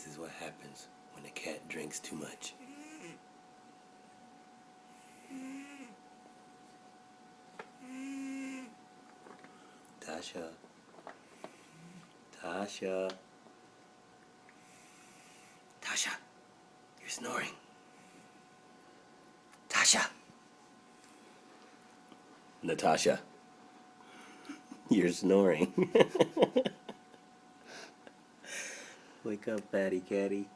This is what happens when a cat drinks too much. Tasha. Tasha. Tasha. You're snoring. Tasha. Natasha. You're snoring. Wake up, fatty catty.